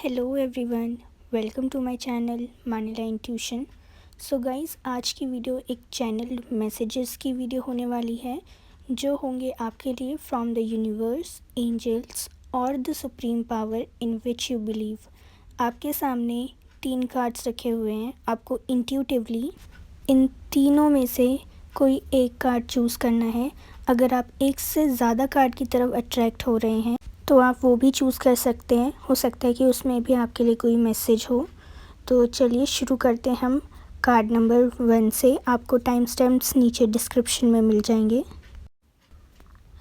Hello everyone, welcome to my channel Manila intuition. So guys, आज की video एक channel messages की video होने वाली है जो होंगे आपके लिए फ्रॉम द यूनिवर्स, एंजल्स और the supreme power in which you believe. आपके सामने 3 कार्ड्स रखे हुए हैं। आपको इंट्यूटिवली इन तीनों में से कोई एक कार्ड चूज़ करना है। अगर आप एक से ज़्यादा कार्ड की तरफ अट्रैक्ट हो रहे हैं तो आप वो भी चूज़ कर सकते हैं। हो सकता है कि उसमें भी आपके लिए कोई मैसेज हो। तो चलिए शुरू करते हैं हम कार्ड नंबर 1 से। आपको टाइम स्टैम्प्स नीचे डिस्क्रिप्शन में मिल जाएंगे।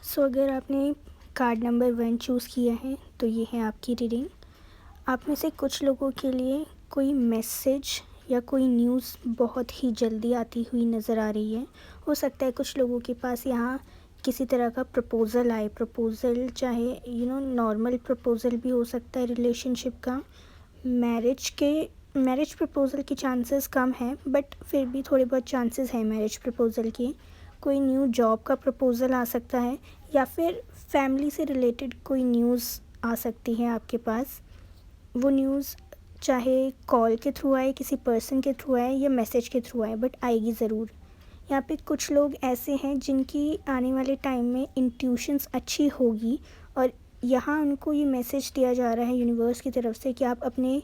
सो अगर आपने कार्ड नंबर 1 चूज़ किया है तो ये है आपकी रीडिंग। आप में से कुछ लोगों के लिए कोई मैसेज या कोई न्यूज़ बहुत ही जल्दी आती हुई नज़र आ रही है। हो सकता है कुछ लोगों के पास यहाँ किसी तरह का प्रपोज़ल आए। प्रपोज़ल चाहे नॉर्मल प्रपोज़ल भी हो सकता है रिलेशनशिप का। मैरिज प्रपोज़ल की चांसेस कम हैं, बट फिर भी थोड़े बहुत चांसेस हैं मैरिज प्रपोज़ल की। कोई न्यू जॉब का प्रपोज़ल आ सकता है या फिर फैमिली से रिलेटेड कोई न्यूज़ आ सकती है आपके पास। वो न्यूज़ चाहे कॉल के थ्रू आए, किसी पर्सन के थ्रू आए या मैसेज के थ्रू आए, बट आएगी ज़रूर। यहाँ पे कुछ लोग ऐसे हैं जिनकी आने वाले टाइम में इंट्यूशंस अच्छी होगी और यहाँ उनको ये मैसेज दिया जा रहा है यूनिवर्स की तरफ से कि आप अपने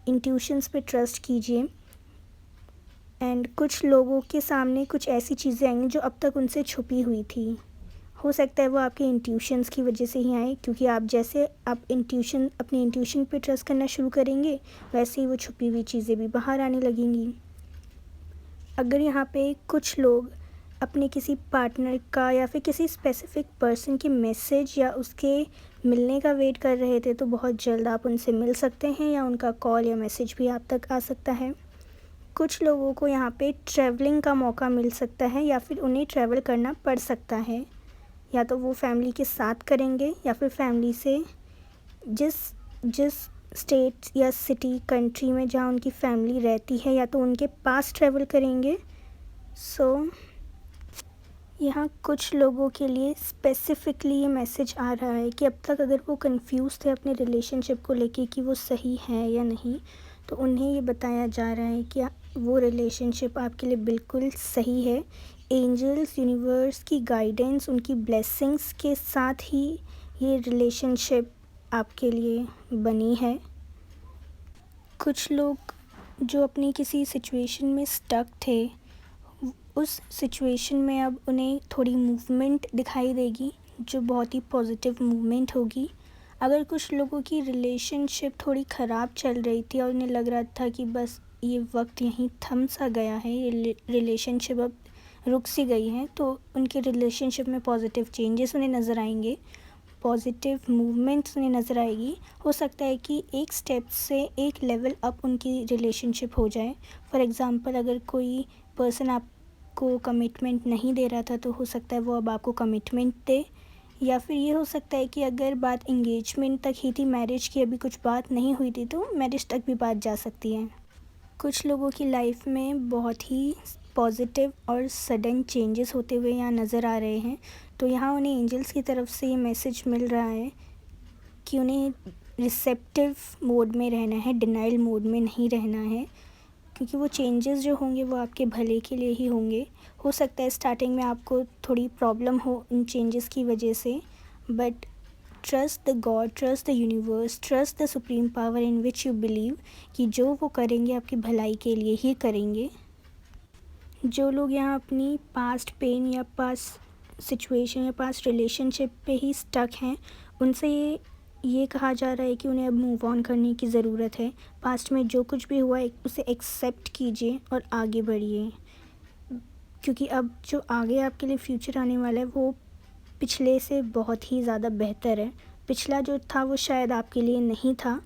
इंट्यूशंस पे ट्रस्ट कीजिए। एंड कुछ लोगों के सामने कुछ ऐसी चीज़ें आएंगी जो अब तक उनसे छुपी हुई थी। हो सकता है वो आपके इंट्यूशंस की वजह से ही आए, क्योंकि आप जैसे अपने इंट्यूशन पे ट्रस्ट करना शुरू करेंगे वैसे ही वो छुपी हुई चीज़ें भी बाहर आने लगेंगी। अगर यहाँ पे कुछ लोग अपने किसी पार्टनर का या फिर किसी स्पेसिफिक पर्सन के मैसेज या उसके मिलने का वेट कर रहे थे तो बहुत जल्द आप उनसे मिल सकते हैं या उनका कॉल या मैसेज भी आप तक आ सकता है। कुछ लोगों को यहाँ पे ट्रैवलिंग का मौका मिल सकता है या फिर उन्हें ट्रैवल करना पड़ सकता है। या तो वो फैमिली के साथ करेंगे या फिर फैमिली से जिस जिस स्टेट या सिटी कंट्री में जहाँ उनकी फैमिली रहती है या तो उनके पास ट्रैवल करेंगे। सो यहाँ कुछ लोगों के लिए स्पेसिफ़िकली ये मैसेज आ रहा है कि अब तक अगर वो कंफ्यूज थे अपने रिलेशनशिप को लेके कि वो सही है या नहीं, तो उन्हें ये बताया जा रहा है कि वो रिलेशनशिप आपके लिए बिल्कुल सही है। एंजल्स, यूनिवर्स की गाइडेंस, उनकी ब्लेसिंग्स के साथ ही ये रिलेशनशिप आपके लिए बनी है। कुछ लोग जो अपनी किसी सिचुएशन में स्टक थे, उस सिचुएशन में अब उन्हें थोड़ी मूवमेंट दिखाई देगी जो बहुत ही पॉजिटिव मूवमेंट होगी। अगर कुछ लोगों की रिलेशनशिप थोड़ी ख़राब चल रही थी और उन्हें लग रहा था कि बस ये वक्त यहीं थम सा गया है, ये रिलेशनशिप अब रुक सी गई है, तो उनके रिलेशनशिप में पॉजिटिव चेंजेस उन्हें नज़र आएंगे, पॉजिटिव मूवमेंट्स उन्हें नज़र आएगी। हो सकता है कि एक स्टेप से एक लेवल अप उनकी रिलेशनशिप हो जाए। फॉर एग्ज़ाम्पल, अगर कोई पर्सन आपको कमिटमेंट नहीं दे रहा था तो हो सकता है वो अब आपको कमिटमेंट दे। या फिर ये हो सकता है कि अगर बात एंगेजमेंट तक ही थी, मैरिज की अभी कुछ बात नहीं हुई थी, तो मैरिज तक भी बात जा सकती है। कुछ लोगों की लाइफ में बहुत ही पॉजिटिव और सडन चेंजेस होते हुए यहाँ नज़र आ रहे हैं। तो यहाँ उन्हें एंजल्स की तरफ से ये मैसेज मिल रहा है कि उन्हें रिसेप्टिव मोड में रहना है, डिनाइल मोड में नहीं रहना है, क्योंकि वो चेंजेस जो होंगे वो आपके भले के लिए ही होंगे। हो सकता है स्टार्टिंग में आपको थोड़ी प्रॉब्लम हो इन चेंजेस की वजह से, but trust the God, trust the universe, trust the supreme power in which you believe कि जो वो करेंगे आपकी भलाई के लिए ही करेंगे। जो लोग यहाँ अपनी पास्ट पेन या पास्ट सिचुएशन या पास्ट रिलेशनशिप पे ही स्टक हैं, उनसे ये कहा जा रहा है कि उन्हें अब मूव ऑन करने की ज़रूरत है। पास्ट में जो कुछ भी हुआ है उसे एक्सेप्ट कीजिए और आगे बढ़िए, क्योंकि अब जो आगे आपके लिए फ्यूचर आने वाला है वो पिछले से बहुत ही ज़्यादा बेहतर है। पिछला जो था वो शायद आपके लिए नहीं था,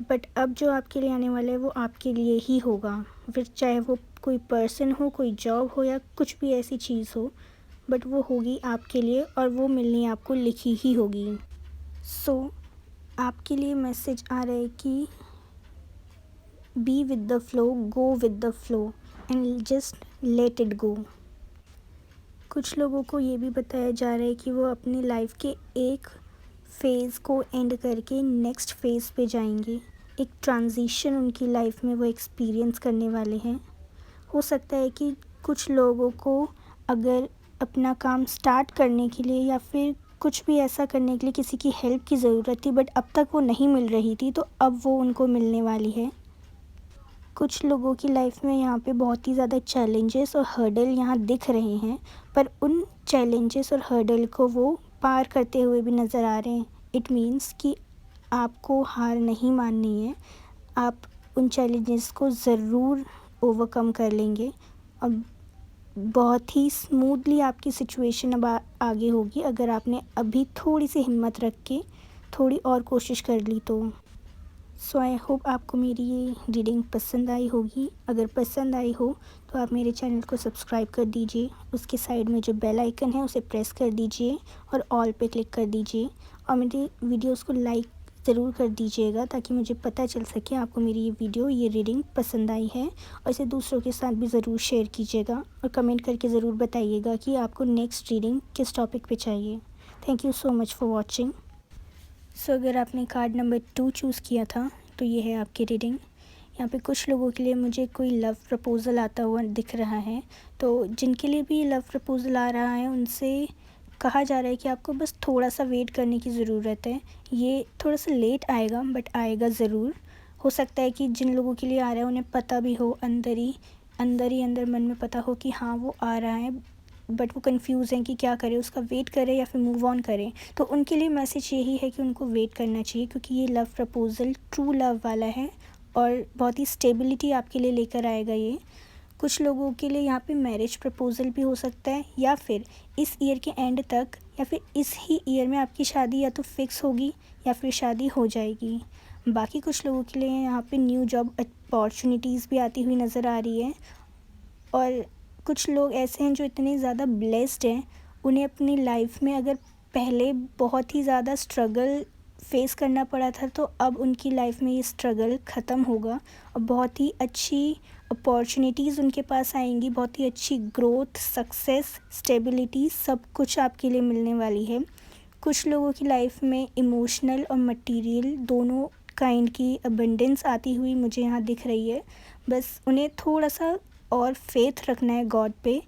बट अब जो आपके लिए आने वाला है वो आपके लिए ही होगा। फिर चाहे वो कोई पर्सन हो, कोई जॉब हो या कुछ भी ऐसी चीज़ हो, बट वो होगी आपके लिए और वो मिलनी आपको लिखी ही होगी। सो आपके लिए मैसेज आ रहा है कि be with the flow, go with the flow and just let it go. कुछ लोगों को ये भी बताया जा रहा है कि वो अपनी लाइफ के एक फ़ेज़ को एंड करके नेक्स्ट फ़ेज़ पे जाएंगे। एक ट्रांज़िशन उनकी लाइफ में वो एक्सपीरियंस करने वाले हैं। हो सकता है कि कुछ लोगों को अगर अपना काम स्टार्ट करने के लिए या फिर कुछ भी ऐसा करने के लिए किसी की हेल्प की ज़रूरत थी, बट अब तक वो नहीं मिल रही थी, तो अब वो उनको मिलने वाली है। कुछ लोगों की लाइफ में यहाँ पे बहुत ही ज़्यादा चैलेंजेस और हर्डल यहाँ दिख रहे हैं, पर उन चैलेंजेस और हर्डल को वो पार करते हुए भी नज़र आ रहे हैं। इट मीन्स कि आपको हार नहीं माननी है। आप उन चैलेंजेस को ज़रूर ओवरकम कर लेंगे और बहुत ही स्मूथली आपकी सिचुएशन अब आगे होगी, अगर आपने अभी थोड़ी सी हिम्मत रख के थोड़ी और कोशिश कर ली तो। सो आई होप आपको मेरी ये रीडिंग पसंद आई होगी। अगर पसंद आई हो तो आप मेरे चैनल को सब्सक्राइब कर दीजिए, उसके साइड में जो बेल आइकन है उसे प्रेस कर दीजिए और ऑल पे क्लिक कर दीजिए, और मेरे वीडियोस को लाइक ज़रूर कर दीजिएगा ताकि मुझे पता चल सके आपको मेरी ये वीडियो, ये रीडिंग पसंद आई है। और इसे दूसरों के साथ भी ज़रूर शेयर कीजिएगा और कमेंट करके ज़रूर बताइएगा कि आपको नेक्स्ट रीडिंग किस टॉपिक पे चाहिए। Thank you so much for watching. So अगर आपने कार्ड नंबर 2 चूज़ किया था तो ये है आपकी रीडिंग। यहाँ पे कुछ लोगों के लिए मुझे कोई लव प्रपोज़ल आता हुआ दिख रहा है, तो जिनके लिए भी लव प्रपोज़ल आ रहा है उनसे कहा जा रहा है कि आपको बस थोड़ा सा वेट करने की ज़रूरत है। ये थोड़ा सा लेट आएगा बट आएगा ज़रूर। हो सकता है कि जिन लोगों के लिए आ रहा है उन्हें पता भी हो, अंदर मन में पता हो कि हाँ वो आ रहा है, बट वो कंफ्यूज हैं कि क्या करें, उसका वेट करें या फिर मूव ऑन करें। तो उनके लिए मैसेज यही है कि उनको वेट करना चाहिए, क्योंकि ये लव प्रपोज़ल ट्रू लव वाला है और बहुत ही स्टेबिलिटी आपके लिए लेकर आएगा ये। कुछ लोगों के लिए यहाँ पे मैरिज प्रपोज़ल भी हो सकता है, या फिर इस ईयर के एंड तक या फिर इस ही ईयर में आपकी शादी या तो फिक्स होगी या फिर शादी हो जाएगी। बाकी कुछ लोगों के लिए यहाँ पे न्यू जॉब अपॉर्चुनिटीज़ भी आती हुई नज़र आ रही है। और कुछ लोग ऐसे हैं जो इतने ज़्यादा ब्लेस्ड हैं, उन्हें अपनी लाइफ में अगर पहले बहुत ही ज़्यादा स्ट्रगल फेस करना पड़ा था, तो अब उनकी लाइफ में ये स्ट्रगल ख़त्म होगा और बहुत ही अच्छी अपॉर्चुनिटीज़ उनके पास आएंगी, बहुत ही अच्छी ग्रोथ, सक्सेस, स्टेबिलिटी सब कुछ आपके लिए मिलने वाली है। कुछ लोगों की लाइफ में इमोशनल और मटेरियल दोनों काइंड की अबंडेंस आती हुई मुझे यहाँ दिख रही है। बस उन्हें थोड़ा सा और फेथ रखना है गॉड पे,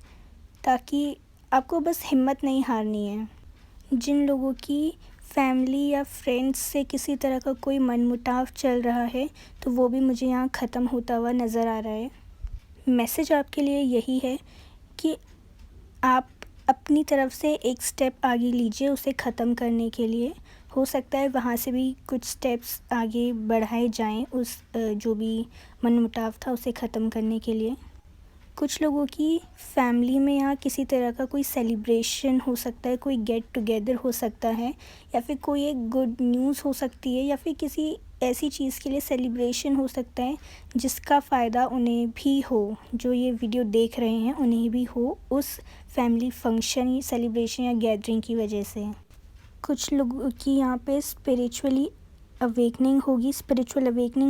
ताकि आपको बस हिम्मत नहीं हारनी है। जिन लोगों की फैमिली या फ्रेंड्स से किसी तरह का कोई मनमुटाव चल रहा है, तो वो भी मुझे यहाँ ख़त्म होता हुआ नज़र आ रहा है। मैसेज आपके लिए यही है कि आप अपनी तरफ से एक स्टेप आगे लीजिए उसे ख़त्म करने के लिए। हो सकता है वहाँ से भी कुछ स्टेप्स आगे बढ़ाए जाएं उस जो भी मनमुटाव था उसे ख़त्म करने के लिए। कुछ लोगों की फैमिली में यहाँ किसी तरह का कोई सेलिब्रेशन हो सकता है, कोई गेट टुगेदर हो सकता है, या फिर कोई एक गुड न्यूज़ हो सकती है, या फिर किसी ऐसी चीज़ के लिए सेलिब्रेशन हो सकता है जिसका फ़ायदा उन्हें भी हो, जो ये वीडियो देख रहे हैं उन्हें भी हो उस फैमिली फंक्शन, सेलिब्रेशन या गैदरिंग की वजह से। कुछ लोगों की यहाँ पे स्पिरिचुअल अवेकनिंग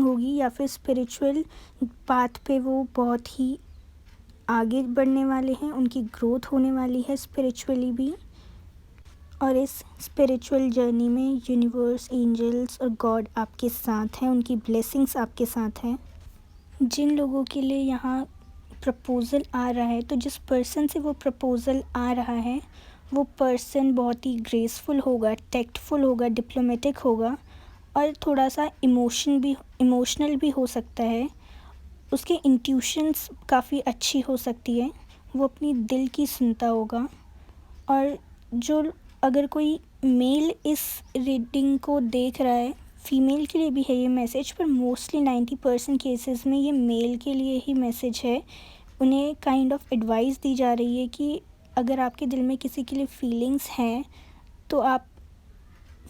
होगी या फिर स्पिरिचुअल पाथ पे वो बहुत ही आगे बढ़ने वाले हैं, उनकी ग्रोथ होने वाली है स्पिरिचुअली भी। और इस स्पिरिचुअल जर्नी में यूनिवर्स, एंजल्स और गॉड आपके साथ हैं, उनकी ब्लेसिंग्स आपके साथ हैं। जिन लोगों के लिए यहाँ प्रपोज़ल आ रहा है, तो जिस पर्सन से वो प्रपोज़ल आ रहा है वो पर्सन बहुत ही ग्रेसफुल होगा, टैक्टफुल होगा, डिप्लोमेटिक होगा और थोड़ा सा इमोशनल भी हो सकता है। उसके इंट्यूशंस काफ़ी अच्छी हो सकती है, वो अपनी दिल की सुनता होगा। और जो अगर कोई मेल इस रीडिंग को देख रहा है, फीमेल के लिए भी है ये मैसेज, पर मोस्टली 90% केसेस में ये मेल के लिए ही मैसेज है। उन्हें काइंड ऑफ एडवाइस दी जा रही है कि अगर आपके दिल में किसी के लिए फीलिंग्स हैं तो आप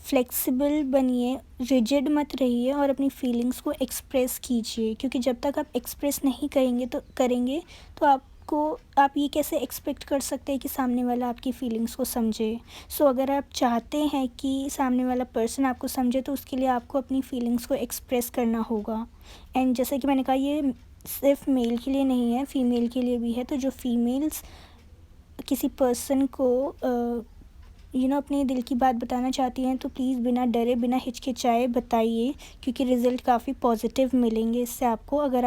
फ्लेक्सिबल बनिए, रिजिड मत रहिए और अपनी फीलिंग्स को एक्सप्रेस कीजिए, क्योंकि जब तक आप एक्सप्रेस नहीं करेंगे तो आप ये कैसे एक्सपेक्ट कर सकते हैं कि सामने वाला आपकी फीलिंग्स को समझे। सो अगर आप चाहते हैं कि सामने वाला पर्सन आपको समझे तो उसके लिए आपको अपनी फीलिंग्स को एक्सप्रेस करना होगा। एंड जैसे कि मैंने कहा, ये सिर्फ मेल के लिए नहीं है, फीमेल के लिए भी है। तो जो फीमेल्स किसी पर्सन को अपने दिल की बात बताना चाहती हैं तो प्लीज़ बिना डरे बिना हिचकिचाए बताइए, क्योंकि रिज़ल्ट काफ़ी पॉजिटिव मिलेंगे इससे आपको। अगर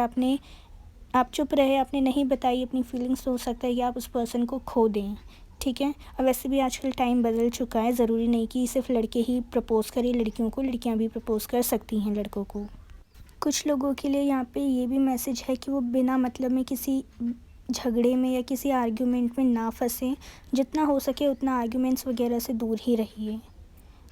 आप चुप रहे, आपने नहीं बताई अपनी फीलिंग्स, तो हो सकता है कि आप उस पर्सन को खो दें, ठीक है। और वैसे भी आजकल टाइम बदल चुका है, ज़रूरी नहीं कि सिर्फ लड़के ही प्रपोज़ करें लड़कियों को, लड़कियां भी प्रपोज़ कर सकती हैं लड़कों को। कुछ लोगों के लिए यहाँ पे ये भी मैसेज है कि वो बिना मतलब में किसी झगड़े में या किसी आर्ग्यूमेंट में ना फंसें। जितना हो सके उतना आर्ग्यूमेंट्स वगैरह से दूर ही रहिए।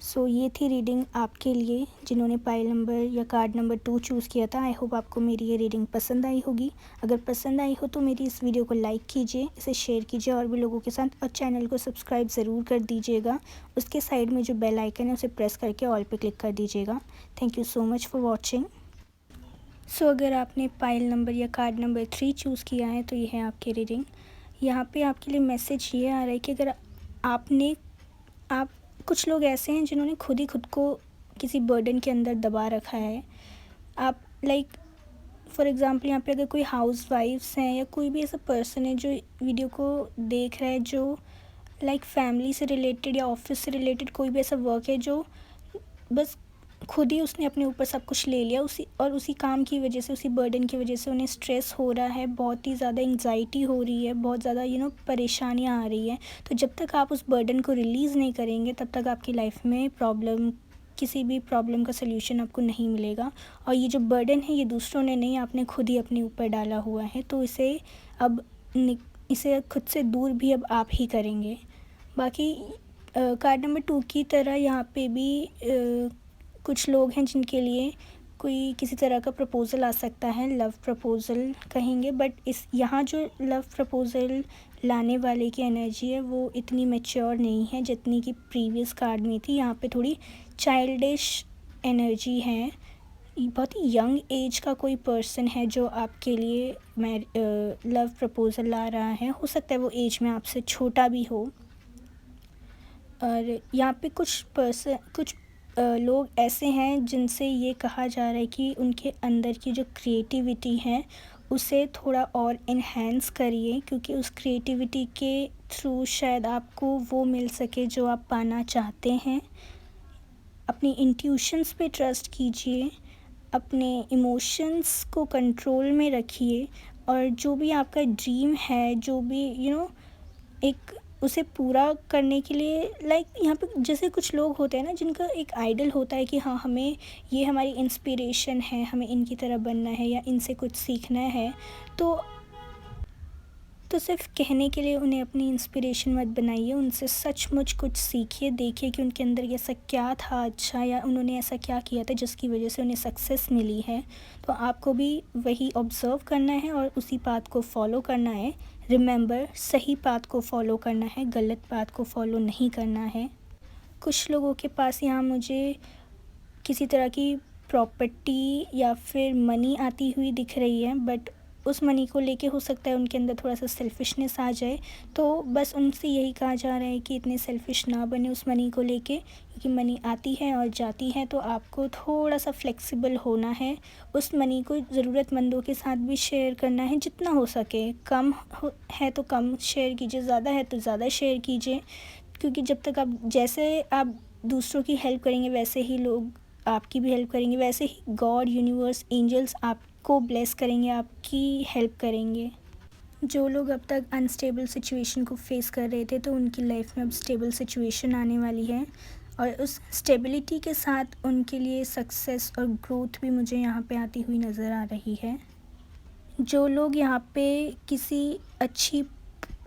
सो ये थी रीडिंग आपके लिए जिन्होंने पाइल नंबर या कार्ड नंबर 2 चूज़ किया था। आई होप आपको मेरी ये रीडिंग पसंद आई होगी। अगर पसंद आई हो तो मेरी इस वीडियो को लाइक कीजिए, इसे शेयर कीजिए और भी लोगों के साथ, और चैनल को सब्सक्राइब ज़रूर कर दीजिएगा। उसके साइड में जो बेल आइकन है उसे प्रेस करके ऑल पे क्लिक कर दीजिएगा। Thank you so much for watching. So अगर आपने पाइल नंबर या कार्ड नंबर 3 चूज़ किया है तो ये है आपकी रीडिंग। यहाँ पे आपके लिए मैसेज ये आ रहा है कि अगर आप कुछ लोग ऐसे हैं जिन्होंने खुद को किसी बर्डन के अंदर दबा रखा है। आप फॉर एग्ज़ाम्पल यहाँ पे अगर कोई हाउस वाइफ्स हैं या कोई भी ऐसा पर्सन है जो वीडियो को देख रहा है, जो फैमिली से रिलेटेड या ऑफिस से रिलेटेड कोई भी ऐसा वर्क है जो बस खुद ही उसने अपने ऊपर सब कुछ ले लिया, उसी काम की वजह से, उसी बर्डन की वजह से उन्हें स्ट्रेस हो रहा है, बहुत ही ज़्यादा एंग्जाइटी हो रही है, बहुत ज़्यादा परेशानियाँ आ रही हैं। तो जब तक आप उस बर्डन को रिलीज़ नहीं करेंगे तब तक आपकी लाइफ में किसी भी प्रॉब्लम का सल्यूशन आपको नहीं मिलेगा। और ये जो बर्डन है ये दूसरों ने नहीं, आपने खुद ही अपने ऊपर डाला हुआ है। तो इसे खुद से दूर भी अब आप ही करेंगे। बाकी कार्ड नंबर 2 की तरह यहाँ पे भी कुछ लोग हैं जिनके लिए कोई किसी तरह का प्रपोज़ल आ सकता है, लव प्रपोज़ल कहेंगे। बट यहाँ जो लव प्रपोज़ल लाने वाले की एनर्जी है वो इतनी मैच्योर नहीं है जितनी कि प्रीवियस कार्ड में थी। यहाँ पे थोड़ी चाइल्डिश एनर्जी है। बहुत ही यंग एज का कोई पर्सन है जो आपके लिए लव प्रपोज़ल ला रहा है। हो सकता है वो एज में आपसे छोटा भी हो। और यहाँ पे कुछ लोग ऐसे हैं जिनसे ये कहा जा रहा है कि उनके अंदर की जो क्रिएटिविटी है उसे थोड़ा और इन्हेंस करिए, क्योंकि उस क्रिएटिविटी के थ्रू शायद आपको वो मिल सके जो आप पाना चाहते हैं। अपनी इंट्यूशंस पे ट्रस्ट कीजिए, अपने इमोशंस को कंट्रोल में रखिए, और जो भी आपका ड्रीम है, जो भी एक उसे पूरा करने के लिए यहाँ पे जैसे कुछ लोग होते हैं ना जिनका एक आइडल होता है कि हाँ, हमें ये हमारी इंस्पिरेशन है, हमें इनकी तरह बनना है या इनसे कुछ सीखना है। तो सिर्फ कहने के लिए उन्हें अपनी इंस्पिरेशन मत बनाइए, उनसे सचमुच कुछ सीखिए, देखिए कि उनके अंदर ऐसा क्या था अच्छा, या उन्होंने ऐसा क्या किया था जिसकी वजह से उन्हें सक्सेस मिली है। तो आपको भी वही ऑब्ज़र्व करना है और उसी पाथ को फॉलो करना है। रिमेंबर, सही पाथ को फॉलो करना है, गलत पाथ को फॉलो नहीं करना है। कुछ लोगों के पास यहाँ मुझे किसी तरह की प्रॉपर्टी या फिर मनी आती हुई दिख रही है, बट उस मनी को लेके हो सकता है उनके अंदर थोड़ा सा सेल्फिशनेस आ जाए। तो बस उनसे यही कहा जा रहा है कि इतने सेल्फिश ना बने उस मनी को लेके, क्योंकि मनी आती है और जाती है। तो आपको थोड़ा सा फ्लेक्सिबल होना है, उस मनी को ज़रूरतमंदों के साथ भी शेयर करना है जितना हो सके। है तो कम शेयर कीजिए, ज़्यादा है तो ज़्यादा शेयर कीजिए, क्योंकि जब तक जैसे आप दूसरों की हेल्प करेंगे वैसे ही लोग आपकी भी हेल्प करेंगे, वैसे ही गॉड, यूनिवर्स, एंजल्स आपको ब्लेस करेंगे, आपकी हेल्प करेंगे। जो लोग अब तक अनस्टेबल सिचुएशन को फेस कर रहे थे तो उनकी लाइफ में अब स्टेबल सिचुएशन आने वाली है, और उस स्टेबिलिटी के साथ उनके लिए सक्सेस और ग्रोथ भी मुझे यहाँ पे आती हुई नज़र आ रही है। जो लोग यहाँ पे किसी अच्छी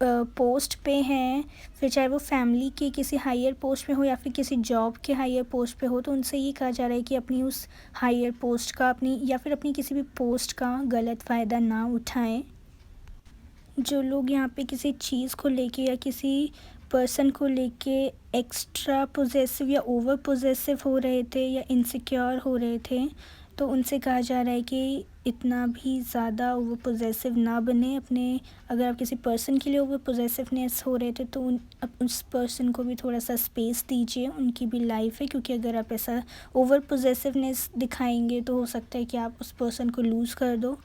पोस्ट पे हैं, फिर चाहे वो फैमिली के किसी हायर पोस्ट पे हो या फिर किसी जॉब के हायर पोस्ट पे हो, तो उनसे ये कहा जा रहा है कि अपनी उस हायर पोस्ट का अपनी किसी भी पोस्ट का गलत फ़ायदा ना उठाएं। जो लोग यहाँ पे किसी चीज़ को लेके या किसी पर्सन को लेके एक्स्ट्रा पोजेसिव या ओवर पोजेसिव हो रहे थे या इनसिक्योर हो रहे थे, तो उनसे कहा जा रहा है कि इतना भी ज़्यादा ओवर पोजेसिव ना बने अगर आप किसी पर्सन के लिए ओवर पोजेसिवनेस हो रहे थे तो उस पर्सन को भी थोड़ा सा स्पेस दीजिए, उनकी भी लाइफ है। क्योंकि अगर आप ऐसा ओवर पोजेसिवनेस दिखाएंगे तो हो सकता है कि आप उस पर्सन को लूज़ कर दो।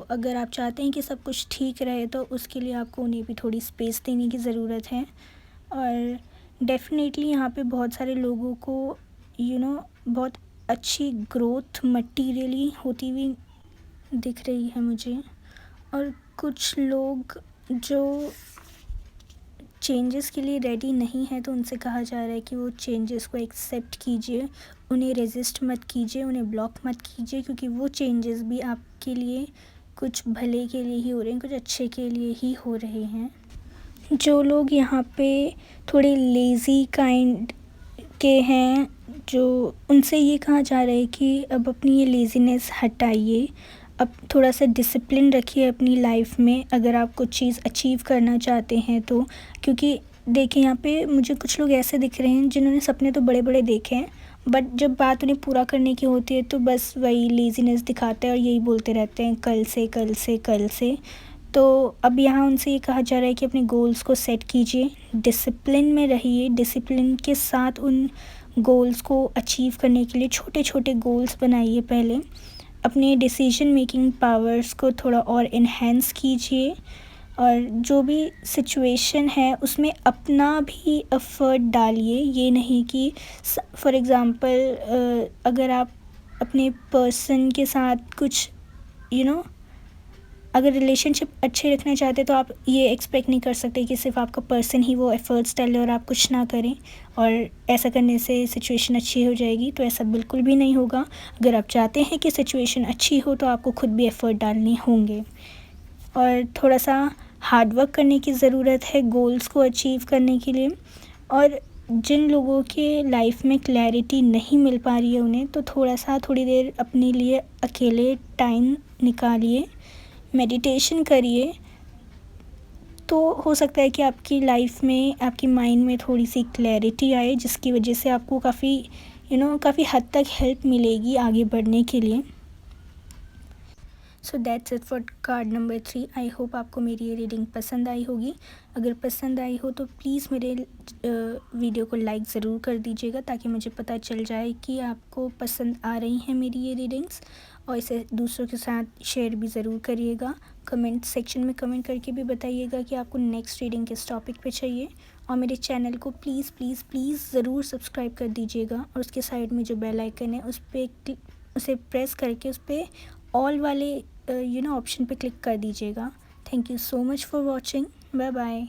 अगर आप चाहते हैं कि सब कुछ ठीक रहे तो उसके लिए आपको उन्हें भी थोड़ी स्पेस देने की ज़रूरत है। और डेफ़िनेटली यहाँ पे बहुत सारे लोगों को बहुत अच्छी ग्रोथ मटीरियली होती हुई दिख रही है मुझे, और कुछ लोग जो चेंजेस के लिए रेडी नहीं है तो उनसे कहा जा रहा है कि वो चेंजेस को एक्सेप्ट कीजिए, उन्हें रेजिस्ट मत कीजिए, उन्हें ब्लॉक मत कीजिए, क्योंकि वो चेंजेस भी आपके लिए कुछ भले के लिए ही हो रहे हैं, कुछ अच्छे के लिए ही हो रहे हैं। जो लोग यहाँ पे थोड़े लेज़ी काइंड के हैं, जो उनसे ये कहा जा रहा है कि अब अपनी ये लेज़ीनेस हटाइए, अब थोड़ा सा डिसिप्लिन रखिए अपनी लाइफ में अगर आप कुछ चीज़ अचीव करना चाहते हैं तो। क्योंकि देखिए यहाँ पे मुझे कुछ लोग ऐसे दिख रहे हैं जिन्होंने सपने तो बड़े बड़े देखे हैं, बट जब बात उन्हें पूरा करने की होती है तो बस वही लेज़ीनेस दिखाते हैं और यही बोलते रहते हैं, कल से कल से कल से। तो अब यहाँ उनसे ये कहा जा रहा है कि अपने गोल्स को सेट कीजिए, डिसिप्लिन में रहिए, डिसिप्लिन के साथ उन गोल्स को अचीव करने के लिए छोटे छोटे गोल्स बनाइए। पहले अपने डिसीजन मेकिंग पावर्स को थोड़ा और इन्हेंस कीजिए, और जो भी सिचुएशन है उसमें अपना भी एफ़र्ट डालिए। ये नहीं कि फॉर एग्ज़ाम्पल अगर आप अपने पर्सन के साथ कुछ अगर रिलेशनशिप अच्छे रखना चाहते तो आप ये एक्सपेक्ट नहीं कर सकते कि सिर्फ आपका पर्सन ही वो एफ़र्ट्स डाले और आप कुछ ना करें, और ऐसा करने से सिचुएशन अच्छी हो जाएगी। तो ऐसा बिल्कुल भी नहीं होगा। अगर आप चाहते हैं कि सिचुएशन अच्छी हो तो आपको खुद भी एफ़र्ट डालने होंगे, और थोड़ा सा हार्ड वर्क करने की ज़रूरत है गोल्स को अचीव करने के लिए। और जिन लोगों के लाइफ में क्लैरिटी नहीं मिल पा रही है उन्हें, तो थोड़ी देर अपने लिए अकेले टाइम निकालिए, मेडिटेशन करिए, तो हो सकता है कि आपकी लाइफ में, आपकी माइंड में थोड़ी सी क्लैरिटी आए, जिसकी वजह से आपको काफ़ी हद तक हेल्प मिलेगी आगे बढ़ने के लिए। So that's it for card number 3। I hope आपको मेरी ये रीडिंग पसंद आई होगी। अगर पसंद आई हो तो प्लीज़ मेरे वीडियो को लाइक ज़रूर कर दीजिएगा, ताकि मुझे पता चल जाए कि आपको पसंद आ रही हैं मेरी ये रीडिंग्स, और इसे दूसरों के साथ शेयर भी ज़रूर करिएगा। कमेंट सेक्शन में कमेंट करके भी बताइएगा कि आपको नेक्स्ट रीडिंग किस टॉपिक पे चाहिए, और मेरे चैनल को प्लीज़ प्लीज़ प्लीज़ ज़रूर सब्सक्राइब कर दीजिएगा, और उसके साइड में जो बेल आइकन है उसे प्रेस करके उस पर ऑल वाले ऑप्शन पे क्लिक कर दीजिएगा। Thank you so much for watching. Bye bye.